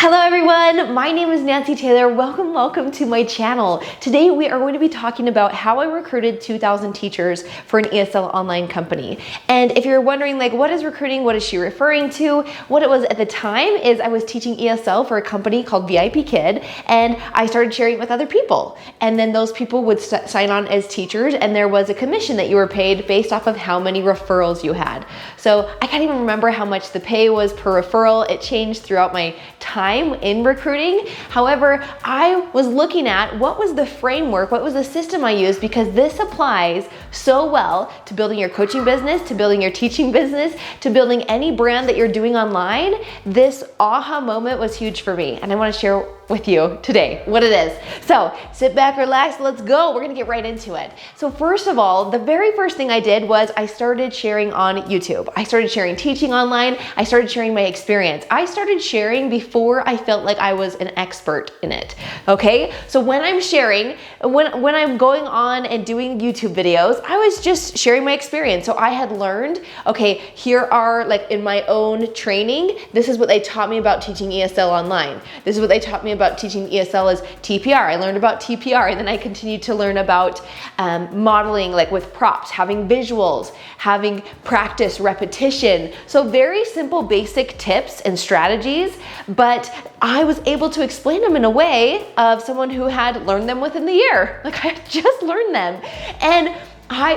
Hello everyone, my name is Nancy Taylor. Welcome to my channel. Today we are going to be talking about how I recruited 2,000 teachers for an ESL online company. And if you're wondering what is recruiting, what is she referring to? What it was at the time is I was teaching ESL for a company called VIP Kid, and I started sharing it with other people. And then those people would sign on as teachers, and there was a commission that you were paid based off of how many referrals you had. So I can't even remember how much the pay was per referral. It changed throughout my time in recruiting. However, I was looking at what was the framework, what was the system I used, because this applies so well to building your coaching business, to building your teaching business, to building any brand that you're doing online. This aha moment was huge for me, and I want to share with you today what it is. So sit back, relax, let's go. We're gonna get right into it. So first of all, the very first thing I did was I started sharing on YouTube. I started sharing teaching online. I started sharing my experience. I started sharing before I felt like I was an expert in it. Okay, so when I'm sharing, when I'm going on and doing YouTube videos, I was just sharing my experience. So I had learned, okay, here are in my own training, this is what they taught me about teaching ESL online. This is what they taught me about teaching ESL as TPR. I learned about TPR, and then I continued to learn about modeling with props, having visuals, having practice, repetition. So very simple, basic tips and strategies, but I was able to explain them in a way of someone who had learned them within the year. I had just learned them. And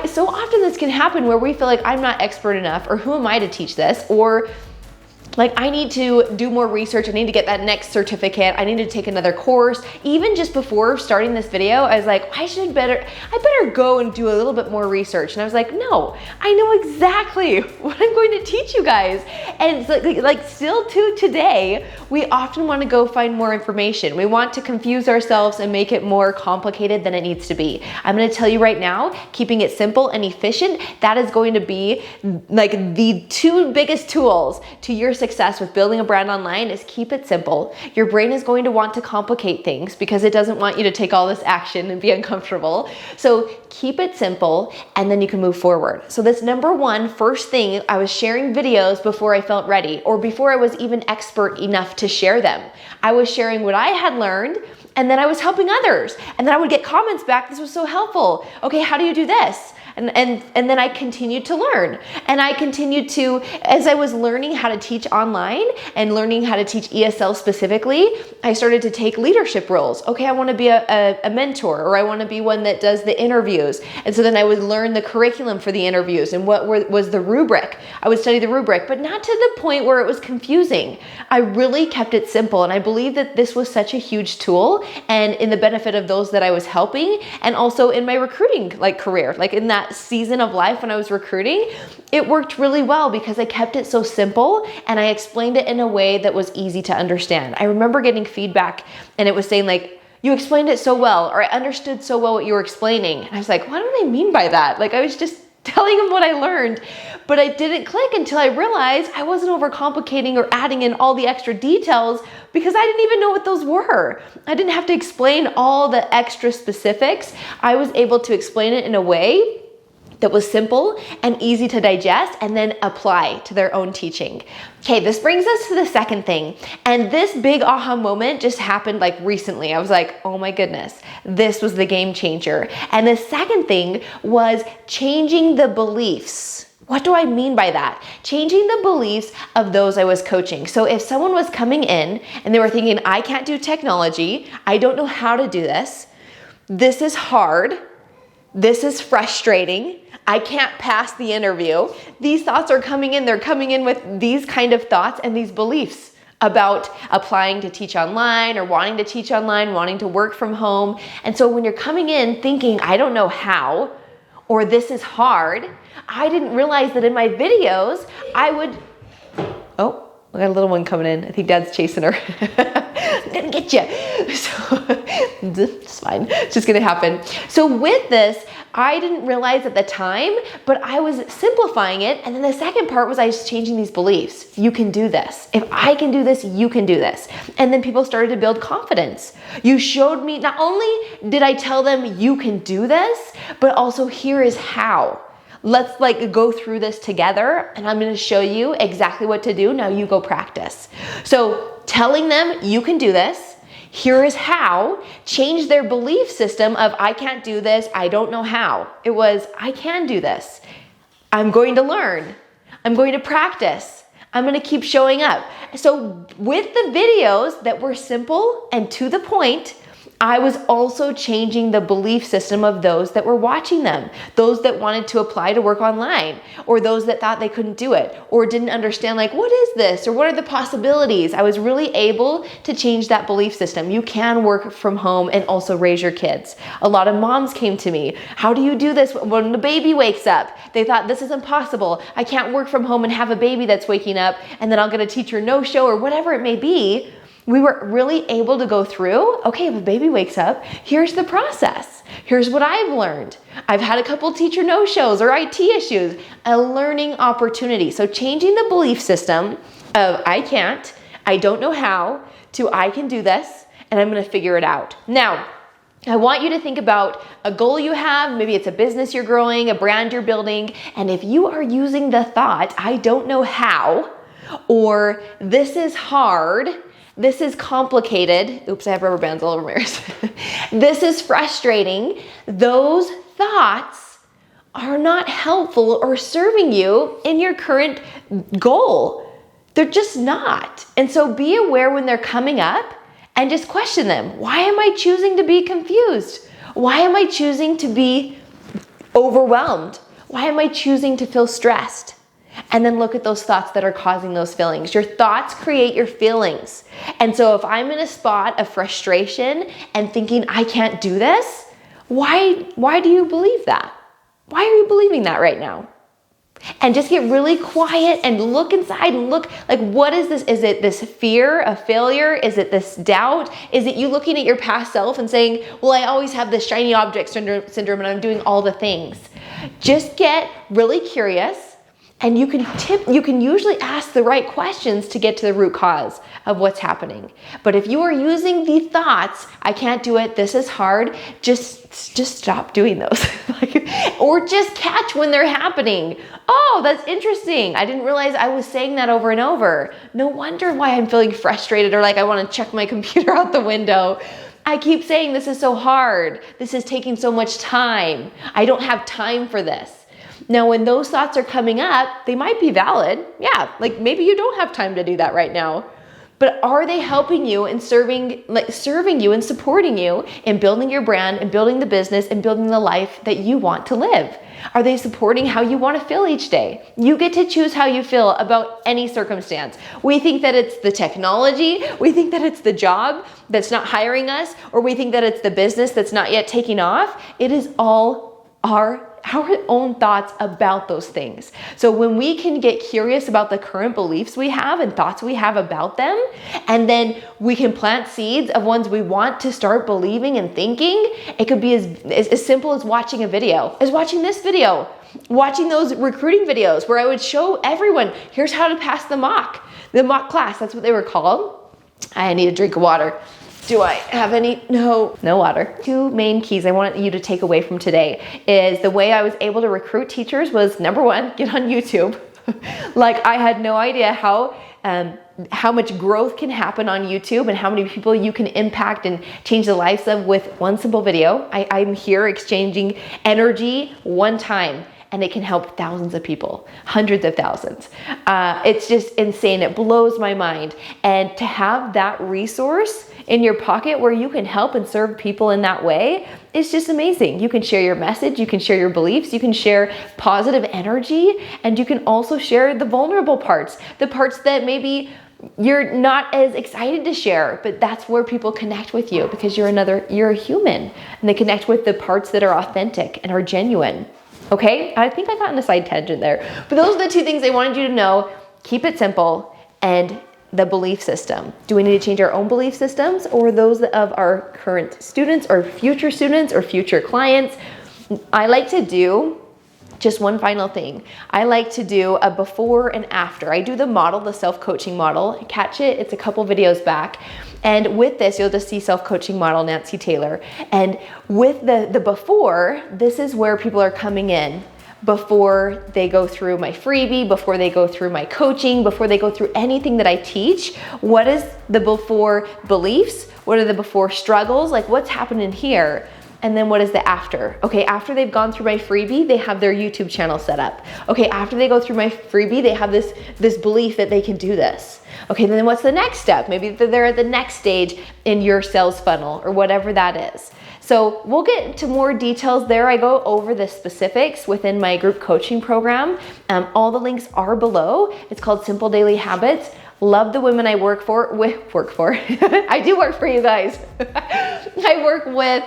so often this can happen where we feel like I'm not expert enough, or who am I to teach this, or I need to do more research. I need to get that next certificate. I need to take another course. Even just before starting this video, I was like, I better go and do a little bit more research. And I was like, no, I know exactly what I'm going to teach you guys. And still to today, we often want to go find more information. We want to confuse ourselves and make it more complicated than it needs to be. I'm going to tell you right now, keeping it simple and efficient, that is going to be the two biggest tools to your success with building a brand online. Is keep it simple. Your brain is going to want to complicate things because it doesn't want you to take all this action and be uncomfortable. So keep it simple, and then you can move forward. So this first thing, I was sharing videos before I felt ready, or before I was even expert enough to share them. I was sharing what I had learned, and then I was helping others. And then I would get comments back, this was so helpful. Okay, how do you do this? And then I continued to learn. And I continued to, as I was learning how to teach online and learning how to teach ESL specifically, I started to take leadership roles. Okay, I want to be a mentor, or I want to be one that does the interviews. And so then I would learn the curriculum for the interviews and what was the rubric. I would study the rubric, but not to the point where it was confusing. I really kept it simple. And I believe that this was such a huge tool, and in the benefit of those that I was helping, and also in my recruiting career, in that season of life when I was recruiting, it worked really well because I kept it so simple and I explained it in a way that was easy to understand. I remember getting feedback, and it was saying you explained it so well, or I understood so well what you were explaining. And I was like, what do they mean by that? I was just telling them what I learned, but I didn't click until I realized I wasn't overcomplicating or adding in all the extra details, because I didn't even know what those were. I didn't have to explain all the extra specifics. I was able to explain it in a way that was simple and easy to digest, and then apply to their own teaching. Okay, this brings us to the second thing. And this big aha moment just happened recently. I was like, oh my goodness, this was the game changer. And the second thing was changing the beliefs. What do I mean by that? Changing the beliefs of those I was coaching. So if someone was coming in and they were thinking, I can't do technology, I don't know how to do this is hard, this is frustrating, I can't pass the interview. These thoughts are coming in. They're coming in with these kind of thoughts and these beliefs about applying to teach online, or wanting to teach online, wanting to work from home. And so when you're coming in thinking, I don't know how, or this is hard, I didn't realize that in my videos, oh, we got a little one coming in. I think Dad's chasing her. I'm gonna get you. So it's fine. It's just gonna happen. So with this, I didn't realize at the time, but I was simplifying it. And then the second part was I was changing these beliefs. You can do this. If I can do this, you can do this. And then people started to build confidence. You showed me, not only did I tell them you can do this, but also here is how. Let's go through this together, and I'm going to show you exactly what to do. Now you go practice. So telling them you can do this, here is how, changed their belief system of I can't do this, I don't know how. It was I can do this. I'm going to learn. I'm going to practice. I'm going to keep showing up. So with the videos that were simple and to the point, I was also changing the belief system of those that were watching them, those that wanted to apply to work online, or those that thought they couldn't do it, or didn't understand like, what is this? Or what are the possibilities? I was really able to change that belief system. You can work from home and also raise your kids. A lot of moms came to me. How do you do this when the baby wakes up? They thought this is impossible. I can't work from home and have a baby that's waking up and then I'll get a teacher no-show or whatever it may be. We were really able to go through, okay, if a baby wakes up, here's the process. Here's what I've learned. I've had a couple teacher no-shows or IT issues, a learning opportunity. So changing the belief system of I can't, I don't know how, to I can do this, and I'm gonna figure it out. Now, I want you to think about a goal you have, maybe it's a business you're growing, a brand you're building, and if you are using the thought, I don't know how, or this is hard, this is complicated. Oops, I have rubber bands all over my ears. This is frustrating. Those thoughts are not helpful or serving you in your current goal. They're just not. And so be aware when they're coming up and just question them. Why am I choosing to be confused? Why am I choosing to be overwhelmed? Why am I choosing to feel stressed? And then look at those thoughts that are causing those feelings. Your thoughts create your feelings. And so if I'm in a spot of frustration and thinking, I can't do this, why do you believe that? Why are you believing that right now? And just get really quiet and look inside and look like, what is this? Is it this fear of failure? Is it this doubt? Is it you looking at your past self and saying, well, I always have this shiny object syndrome and I'm doing all the things. Just get really curious. And you can usually ask the right questions to get to the root cause of what's happening. But if you are using the thoughts, I can't do it, this is hard, just stop doing those. Or just catch when they're happening. Oh, that's interesting. I didn't realize I was saying that over and over. No wonder why I'm feeling frustrated or like I want to check my computer out the window. I keep saying this is so hard. This is taking so much time. I don't have time for this. Now, when those thoughts are coming up, they might be valid. Yeah, like maybe you don't have time to do that right now. But are they helping you and serving you and supporting you in building your brand and building the business and building the life that you want to live? Are they supporting how you want to feel each day? You get to choose how you feel about any circumstance. We think that it's the technology, we think that it's the job that's not hiring us, or we think that it's the business that's not yet taking off. It is all our own thoughts about those things. So when we can get curious about the current beliefs we have and thoughts we have about them, and then we can plant seeds of ones we want to start believing and thinking, it could be as simple as watching a video, as watching this video, watching those recruiting videos where I would show everyone, here's how to pass the mock class, that's what they were called. I need a drink of water. Do I have any? No water. Two main keys I want you to take away from today is the way I was able to recruit teachers was, number one, get on YouTube. Like I had no idea how much growth can happen on YouTube and how many people you can impact and change the lives of with one simple video. I'm here exchanging energy one time. And it can help thousands of people, hundreds of thousands. It's just insane. It blows my mind. And to have that resource in your pocket where you can help and serve people in that way is just amazing. You can share your message, you can share your beliefs, you can share positive energy, and you can also share the vulnerable parts, the parts that maybe you're not as excited to share, but that's where people connect with you because you're a human, and they connect with the parts that are authentic and are genuine. Okay, I think I got on a side tangent there. But those are the two things I wanted you to know. Keep it simple, and the belief system. Do we need to change our own belief systems or those of our current students or future clients? I like to do just one final thing. I like to do a before and after. I do the model, the self-coaching model. Catch it, it's a couple videos back. And with this, you'll just see self-coaching model Nancy Taylor. And with the before, this is where people are coming in. before they go through my freebie, before they go through my coaching, before they go through anything that I teach. What is the before beliefs? What are the before struggles? Like, what's happening here? And then what is the after? Okay, after they've gone through my freebie, they have their YouTube channel set up. Okay, after they go through my freebie, they have this belief that they can do this. Okay, then what's the next step? Maybe they're at the next stage in your sales funnel or whatever that is. So we'll get into more details there. I go over the specifics within my group coaching program. All the links are below. It's called Simple Daily Habits. Love the women I work for. I do work for you guys. I work with,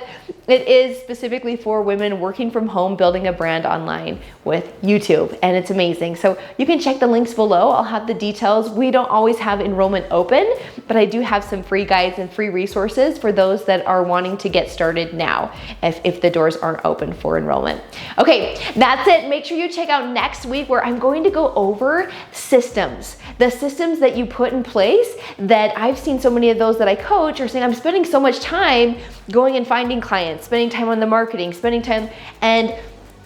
it is specifically for women working from home, building a brand online with YouTube, and it's amazing. So you can check the links below. I'll have the details. We don't always have enrollment open, but I do have some free guides and free resources for those that are wanting to get started now if the doors aren't open for enrollment. Okay, that's it. Make sure you check out next week where I'm going to go over systems. The systems that you put in place that I've seen so many of those that I coach are saying, I'm spending so much time going and finding clients, spending time on the marketing, spending time. And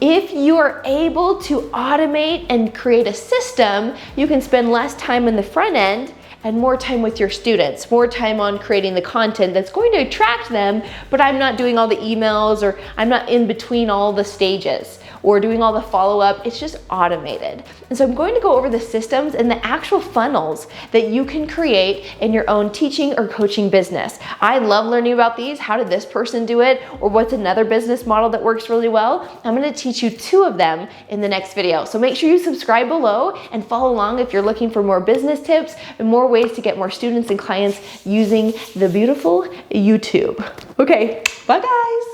if you are able to automate and create a system, you can spend less time in the front end and more time with your students, more time on creating the content that's going to attract them, but I'm not doing all the emails or I'm not in between all the stages or doing all the follow-up. It's just automated. And so I'm going to go over the systems and the actual funnels that you can create in your own teaching or coaching business. I love learning about these. How did this person do it? Or what's another business model that works really well? I'm gonna teach you 2 of them in the next video. So make sure you subscribe below and follow along if you're looking for more business tips and more ways to get more students and clients using the beautiful YouTube. Okay, bye guys.